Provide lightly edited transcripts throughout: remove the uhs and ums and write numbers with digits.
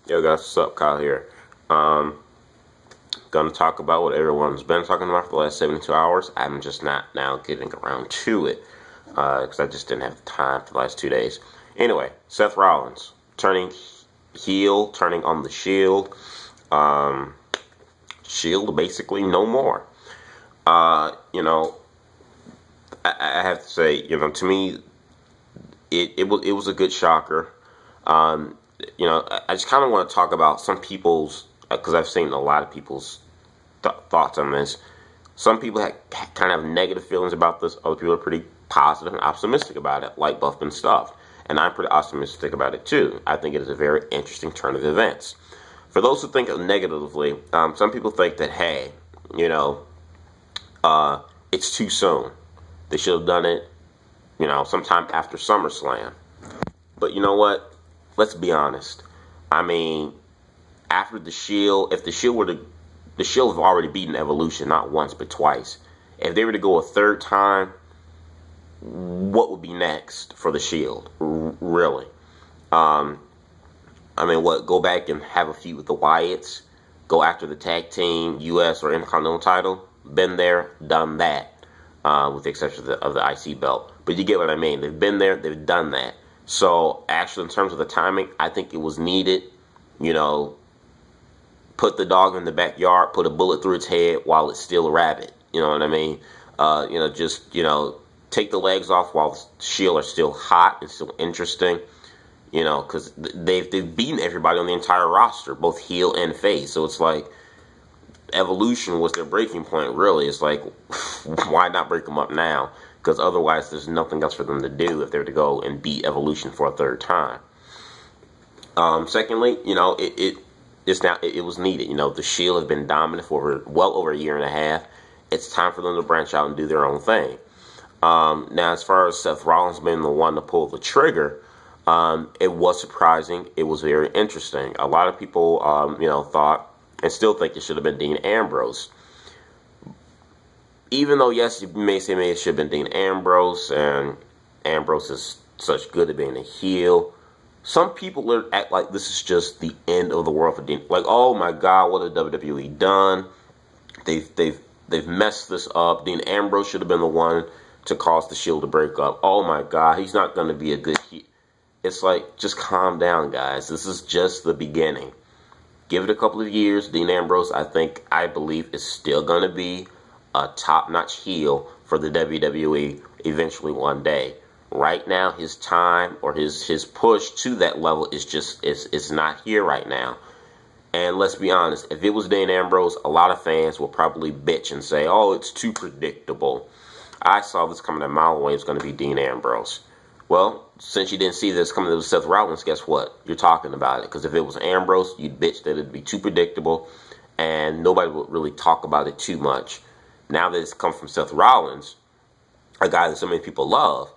Yo guys, what's up? Kyle here. Gonna talk about what everyone's been talking about for the last 72 hours. I'm just not now getting around to it because I just didn't have the time for the last 2 days. Anyway, Seth Rollins turning heel, turning on the Shield. Shield basically no more. You know, I have to say, you know, to me, it was a good shocker. You know, I just kind of want to talk about some people's, because I've seen a lot of people's thoughts on this. Some people kind of have negative feelings about this. Other people are pretty positive and optimistic about it, like Buffman stuff. And I'm pretty optimistic about it too. I think it is a very interesting turn of events. For those who think of negatively, some people think that, hey, you know, it's too soon. They should have done it, you know, sometime after SummerSlam. But you know what? Let's be honest. I mean, after the Shield, if the Shield were to, the Shield have already beaten Evolution not once but twice. If they were to go a third time, what would be next for the Shield? Really? I mean, what? Go back and have a feud with the Wyatts? Go after the tag team, U.S. or Intercontinental title? Been there, done that, with the exception of the IC belt. But you get what I mean. They've been there, they've done that. So, actually, in terms of the timing, I think it was needed. You know, put the dog in the backyard, put a bullet through its head while it's still a rabbit. You know what I mean? You know, just, you know, take the legs off while the Shield are still hot and still interesting. You know, because they've beaten everybody on the entire roster, both heel and face. So it's like, Evolution was their breaking point, really. It's like, why not break them up now? Because otherwise, there's nothing else for them to do if they were to go and beat Evolution for a third time. Secondly, you know, it was needed. You know, the Shield has been dominant for well over a year and a half. It's time for them to branch out and do their own thing. Now, as far as Seth Rollins being the one to pull the trigger, it was surprising. It was very interesting. A lot of people, you know, thought and still think it should have been Dean Ambrose. Even though, yes, you may say maybe it should have been Dean Ambrose, and Ambrose is such good at being a heel. Some people act like this is just the end of the world for Dean. Like, oh my God, what have WWE done? They've messed this up. Dean Ambrose should have been the one to cause the Shield to break up. Oh my God, he's not going to be a good heel. It's like, just calm down, guys. This is just the beginning. Give it a couple of years. Dean Ambrose, I believe, is still going to be a top-notch heel for the WWE eventually one day. Right now, his time or his push to that level is just it's not here right now. And let's be honest, if it was Dean Ambrose, a lot of fans will probably bitch and say, "Oh, it's too predictable." I saw this coming a mile away. It's going to be Dean Ambrose. Well, since you didn't see this coming to Seth Rollins, guess what? You're talking about it. Because if it was Ambrose, you'd bitch that it'd be too predictable, and nobody would really talk about it too much. Now that it's come from Seth Rollins, a guy that so many people love,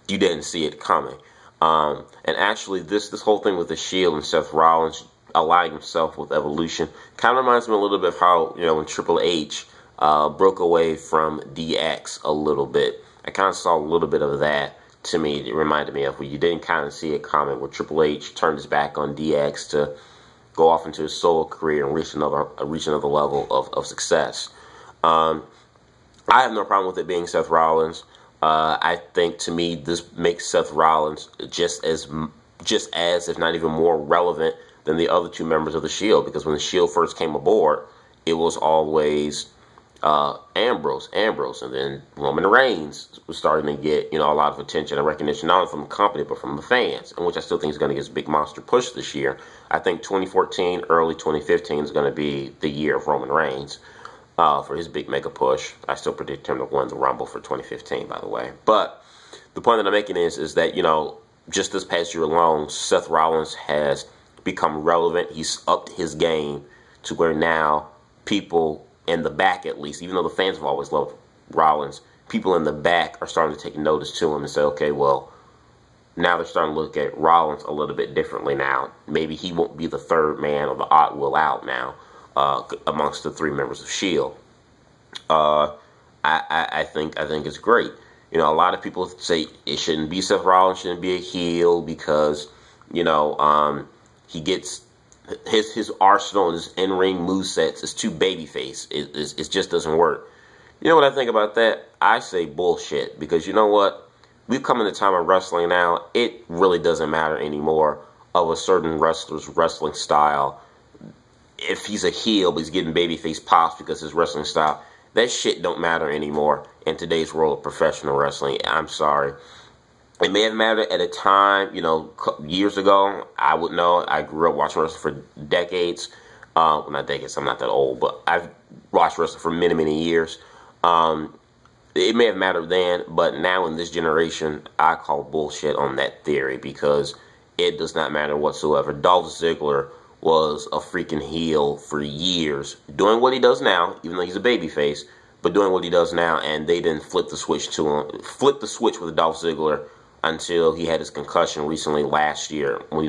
you didn't see it coming. And actually, this whole thing with the Shield and Seth Rollins aligning himself with Evolution kind of reminds me a little bit of how, you know, when Triple H broke away from DX a little bit. I kind of saw a little bit of that. To me, it reminded me of where you didn't kind of see it coming, where Triple H turned his back on DX to go off into his solo career and reach another level of success. I have no problem with it being Seth Rollins. I think, to me, this makes Seth Rollins just as, if not even more relevant than the other two members of the Shield. Because when the Shield first came aboard, it was always Ambrose, and then Roman Reigns was starting to get, you know, a lot of attention and recognition, not only from the company but from the fans, and which I still think is going to get a big monster push this year. I think 2014, early 2015 is going to be the year of Roman Reigns for his big mega push. I still predict him to win the Rumble for 2015, by the way. But the point that I'm making is that, you know, just this past year alone, Seth Rollins has become relevant. He's upped his game to where now people in the back, at least, even though the fans have always loved Rollins, people in the back are starting to take notice to him and say, okay, well, now they're starting to look at Rollins a little bit differently now. Maybe he won't be the third man or the odd will out now amongst the three members of S.H.I.E.L.D. I think it's great. You know, a lot of people say it shouldn't be Seth Rollins, shouldn't be a heel because, you know, he gets his arsenal and his in-ring movesets is too babyface. It just doesn't work. You know what I think about that? I say bullshit, because you know what? We've come in a time of wrestling now. It really doesn't matter anymore of a certain wrestler's wrestling style. If he's a heel, but he's getting babyface pops because his wrestling style, that shit don't matter anymore in today's world of professional wrestling. I'm sorry. It may have mattered at a time, you know, years ago. I would know. I grew up watching wrestling for decades. Well, not decades, I'm not that old, but I've watched wrestling for many, many years. It may have mattered then, but now in this generation, I call bullshit on that theory, because it does not matter whatsoever. Dolph Ziggler was a freaking heel for years, doing what he does now, even though he's a babyface, but doing what he does now, and they didn't flip the switch with Dolph Ziggler until he had his concussion recently last year when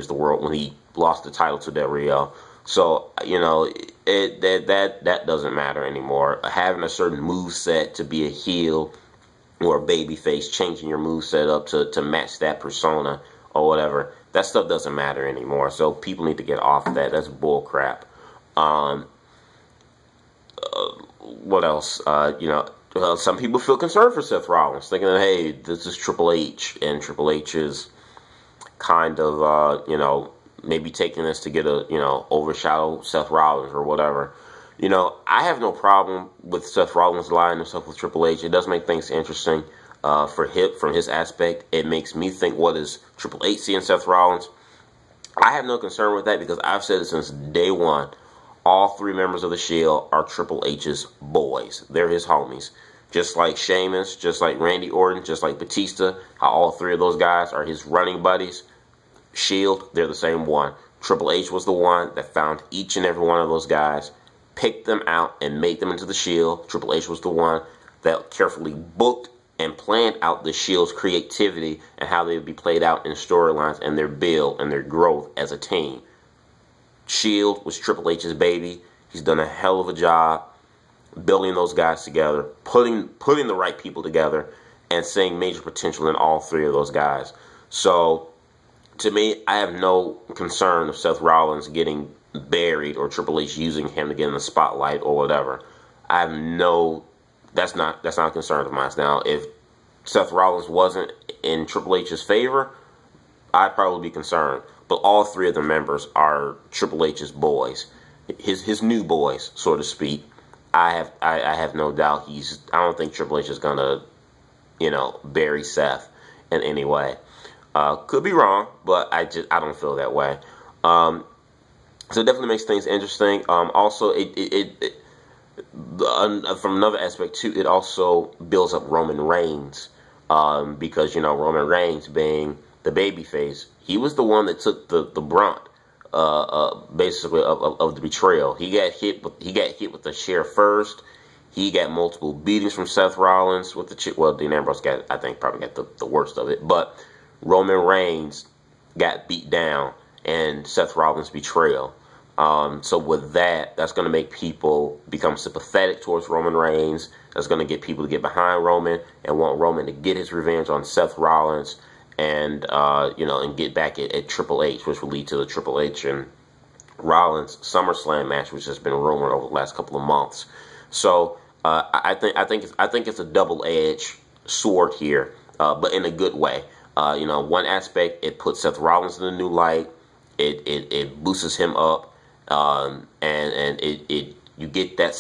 he lost the title to Del Rio. So, you know, that doesn't matter anymore. Having a certain move set to be a heel or a babyface, changing your move set up to match that persona or whatever, that stuff doesn't matter anymore. So people need to get off that. That's bull crap. What else? You know, some people feel concerned for Seth Rollins, thinking that, hey, this is Triple H, and Triple H is kind of, you know, maybe taking this to get a, you know, overshadow Seth Rollins or whatever. You know, I have no problem with Seth Rollins aligning himself with Triple H. It does make things interesting from his aspect. It makes me think, what is Triple H seeing Seth Rollins? I have no concern with that, because I've said it since day one. All three members of the Shield are Triple H's boys. They're his homies. Just like Sheamus, just like Randy Orton, just like Batista, how all three of those guys are his running buddies. Shield, they're the same one. Triple H was the one that found each and every one of those guys, picked them out, and made them into the Shield. Triple H was the one that carefully booked and planned out the Shield's creativity and how they would be played out in storylines and their build and their growth as a team. Shield was Triple H's baby. He's done a hell of a job building those guys together, putting the right people together, and seeing major potential in all three of those guys. So, to me, I have no concern of Seth Rollins getting buried or Triple H using him to get in the spotlight or whatever. I have no, that's not a concern of mine. Now, if Seth Rollins wasn't in Triple H's favor, I'd probably be concerned. But all three of the members are Triple H's boys, his new boys, so to speak. I have no doubt I don't think Triple H is gonna, you know, bury Seth in any way. Could be wrong, but I don't feel that way. So it definitely makes things interesting. Also, from another aspect too, it also builds up Roman Reigns, because, you know, Roman Reigns being the babyface, he was the one that took the brunt, basically of the betrayal. He got hit with the chair first. He got multiple beatings from Seth Rollins with the well, Dean Ambrose probably got the worst of it, but Roman Reigns got beat down and Seth Rollins' betrayal. So with that's going to make people become sympathetic towards Roman Reigns. That's going to get people to get behind Roman and want Roman to get his revenge on Seth Rollins, and you know, and get back at Triple H, which will lead to the Triple H and Rollins SummerSlam match, which has been rumored over the last couple of months. So I think it's a double-edged sword here, but in a good way. You know, one aspect, it puts Seth Rollins in a new light. It boosts him up, and you get that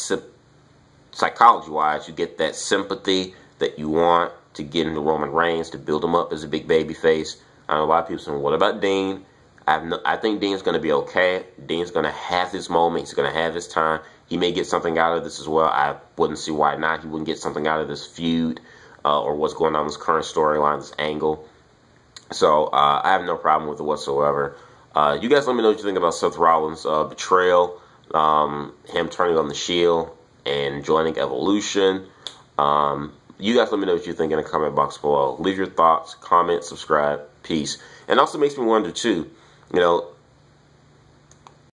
psychology-wise, you get that sympathy that you want to get into Roman Reigns, to build him up as a big baby face. I know a lot of people saying, what about Dean? I think Dean's going to be okay. Dean's going to have his moment. He's going to have his time. He may get something out of this as well. I wouldn't see why not. He wouldn't get something out of this feud, or what's going on in this current storyline, this angle. So I have no problem with it whatsoever. You guys let me know what you think about Seth Rollins' betrayal, him turning on the Shield and joining Evolution. You guys let me know what you think in the comment box below. Leave your thoughts, comment, subscribe. Peace. And also makes me wonder, too, you know,